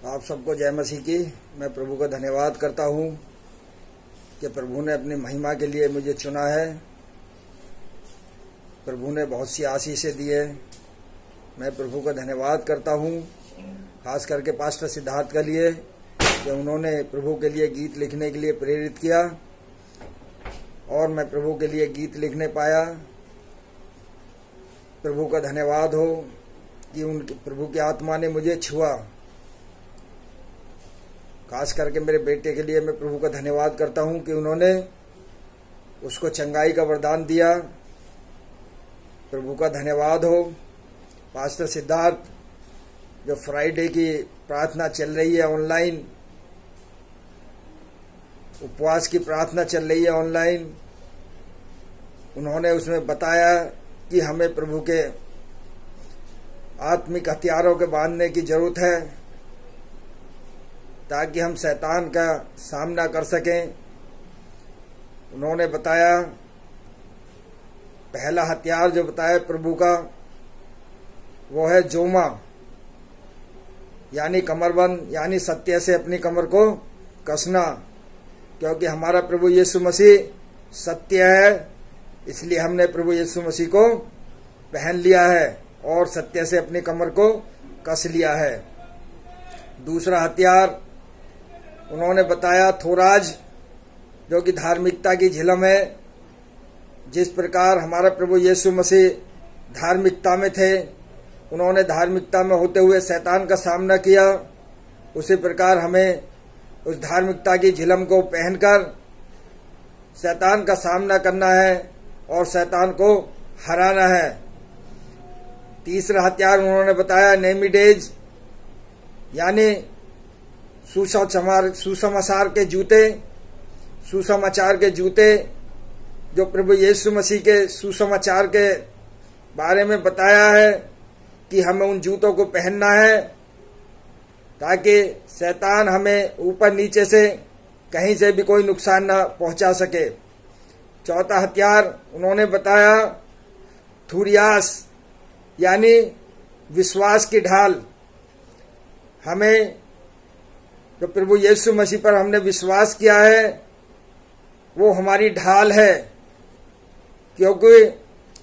आप सबको जय मसीह की। मैं प्रभु का धन्यवाद करता हूँ कि प्रभु ने अपनी महिमा के लिए मुझे चुना है। प्रभु ने बहुत सी आशीषें दी है। मैं प्रभु का धन्यवाद करता हूँ, खास करके पास्टर सिद्धार्थ के लिए कि उन्होंने प्रभु के लिए गीत लिखने के लिए प्रेरित किया और मैं प्रभु के लिए गीत लिखने पाया। प्रभु का धन्यवाद हो कि उनकी प्रभु की आत्मा ने मुझे छुआ। खास करके मेरे बेटे के लिए मैं प्रभु का धन्यवाद करता हूं कि उन्होंने उसको चंगाई का वरदान दिया। प्रभु का धन्यवाद हो। पास्टर सिद्धार्थ, जो फ्राइडे की प्रार्थना चल रही है ऑनलाइन, उपवास की प्रार्थना चल रही है ऑनलाइन, उन्होंने उसमें बताया कि हमें प्रभु के आत्मिक हथियारों के बांधने की जरूरत है ताकि हम शैतान का सामना कर सकें। उन्होंने बताया पहला हथियार जो बताया प्रभु का वो है जोमा, यानी कमरबंद, यानी सत्य से अपनी कमर को कसना, क्योंकि हमारा प्रभु यीशु मसीह सत्य है। इसलिए हमने प्रभु यीशु मसीह को पहन लिया है और सत्य से अपनी कमर को कस लिया है। दूसरा हथियार उन्होंने बताया थोराज, जो कि धार्मिकता की झिलम है। जिस प्रकार हमारा प्रभु यीशु मसीह धार्मिकता में थे, उन्होंने धार्मिकता में होते हुए शैतान का सामना किया, उसी प्रकार हमें उस धार्मिकता की झिलम को पहनकर शैतान का सामना करना है और शैतान को हराना है। तीसरा हथियार उन्होंने बताया नेमीडेज, यानी सुसमाचार के जूते, सुसमाचार के जूते, जो प्रभु यीशु मसीह के सुसमाचार के बारे में बताया है कि हमें उन जूतों को पहनना है ताकि शैतान हमें ऊपर नीचे से कहीं से भी कोई नुकसान न पहुंचा सके। चौथा हथियार उन्होंने बताया थूरियास, यानी विश्वास की ढाल। हमें जो प्रभु यीशु मसीह पर हमने विश्वास किया है वो हमारी ढाल है, क्योंकि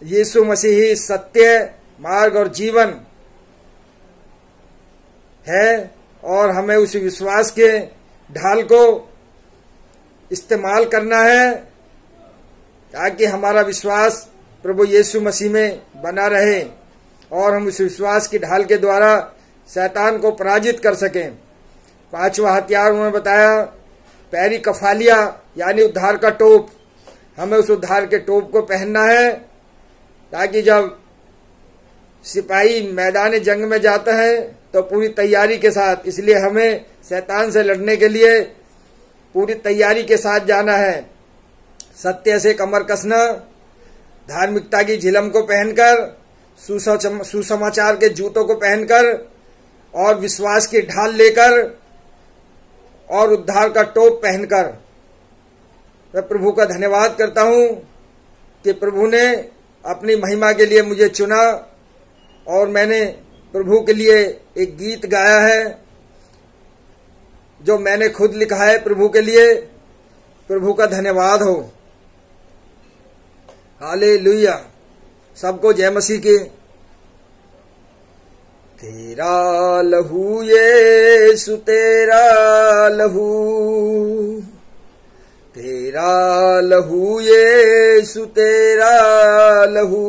यीशु मसीह ही सत्य, मार्ग और जीवन है और हमें उस विश्वास के ढाल को इस्तेमाल करना है ताकि हमारा विश्वास प्रभु यीशु मसीह में बना रहे और हम उस विश्वास की ढाल के द्वारा शैतान को पराजित कर सकें। पांचवा हथियार उन्होंने बताया पैरी कफालिया, यानी उद्धार का टोप। हमें उस उद्धार के टोप को पहनना है ताकि जब सिपाही मैदान जंग में जाता है तो पूरी तैयारी के साथ, इसलिए हमें शैतान से लड़ने के लिए पूरी तैयारी के साथ जाना है। सत्य से कमर कसना, धार्मिकता की झिलम को पहनकर, सुसमाचार के जूतों को पहनकर और विश्वास की ढाल लेकर और उद्धार का टोप पहनकर। मैं प्रभु का धन्यवाद करता हूं कि प्रभु ने अपनी महिमा के लिए मुझे चुना और मैंने प्रभु के लिए एक गीत गाया है जो मैंने खुद लिखा है प्रभु के लिए। प्रभु का धन्यवाद हो। हालेलुया। सबको जय मसीह की। तेरा लहू यीशु, तेरा लहू, तेरा लहू यीशु, तेरा लहू,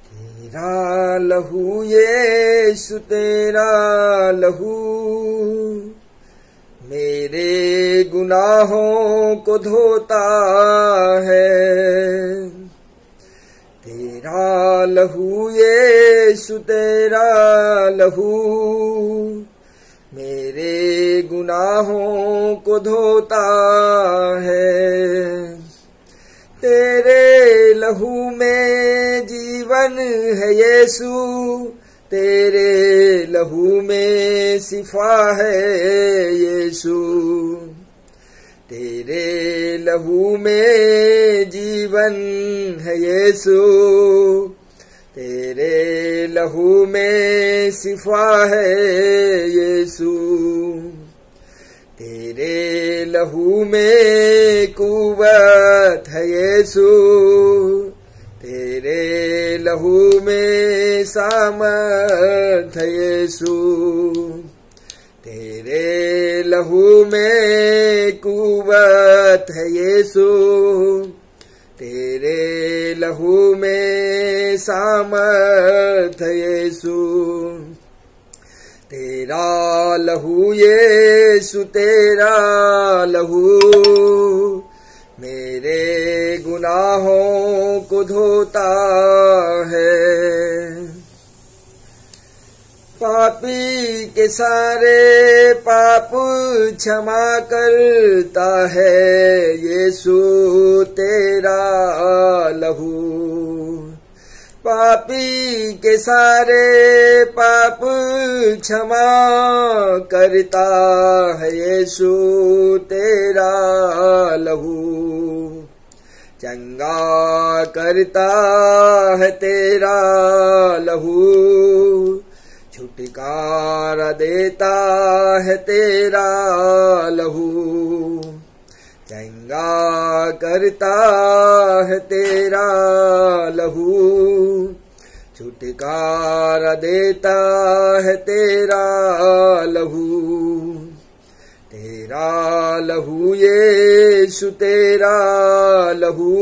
तेरा लहू यीशु, तेरा लहू मेरे गुनाहों को धोता है। तेरा लहू यीशु, तेरा लहू मेरे गुनाहों को धोता है। तेरे लहू में जीवन है यीशु, तेरे लहू में शिफा है यीशु। तेरे लहू में जीवन है यीशु, तेरे लहू में शिफा है यीशु, तेरे लहू में कुव्वत है यीशु, तेरे लहू में सामर्थ है यीशु, तेरे लहू में कुव्वत है यीशु, तेरे लहू में सामर्थ है यीशु, तेरा लहू यीशु, तेरा लहू मेरे गुनाहों को धोता है। पापी के सारे पाप क्षमा करता है यीशु, तेरा लहू। पापी के सारे पाप क्षमा करता है यीशु, तेरा लहू। चंगा करता है तेरा लहू, छुटकारा देता है तेरा लहू। चंगा करता है तेरा लहू, छुटकारा देता है तेरा लहू। तेरा लहू यीशु, तेरा लहू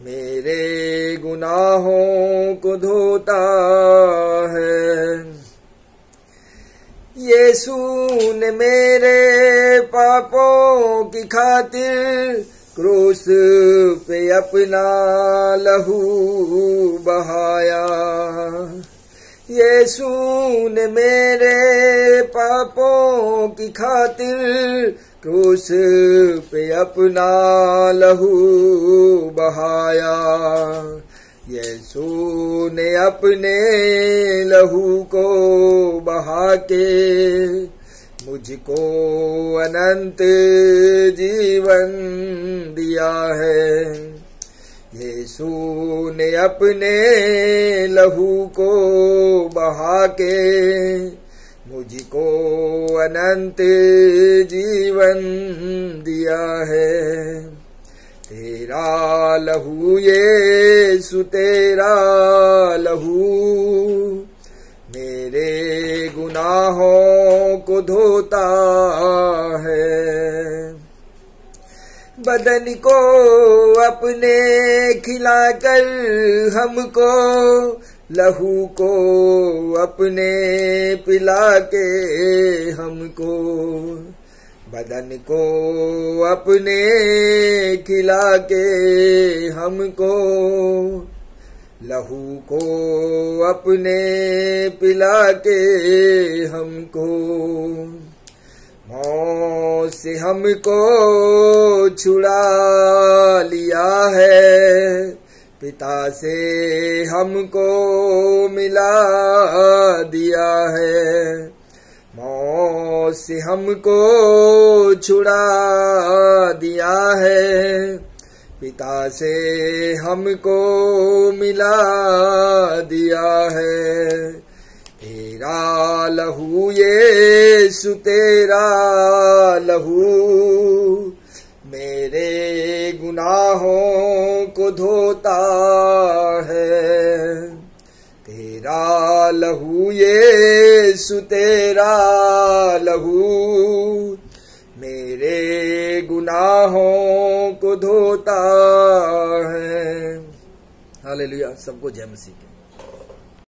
मेरे गुनाहों को धोता है। यीशु ने मेरे पापों की खातिर क्रूस पे अपना लहू बहाया। यीशु ने मेरे पापों की खातिर क्रूस पे अपना लहू बहाया। यीशु ने अपने लहू को बहा के मुझको अनंत जीवन दिया है। यीशु ने अपने लहू को बहा के मुझको अनंत जीवन दिया है। तेरा लहू यीशु, तेरा लहू मेरे गुनाहों को धोता है। बदन को अपने खिलाकर हमको, लहू को अपने पिला के हमको। बदन को अपने खिला के हमको, लहू को अपने पिला के हमको। मौत से हमको छुड़ा लिया है, पिता से हमको मिला दिया है। मौत से हमको छुड़ा दिया है, पिता से हमको मिला दिया है। तेरा लहू यीशु, तेरा लहू मेरे गुनाहों को धोता है। तेरा लहू यीशु, तेरा लहू मेरे गुनाहों को धोता है। हालेलुया। सबको जय मसीह की।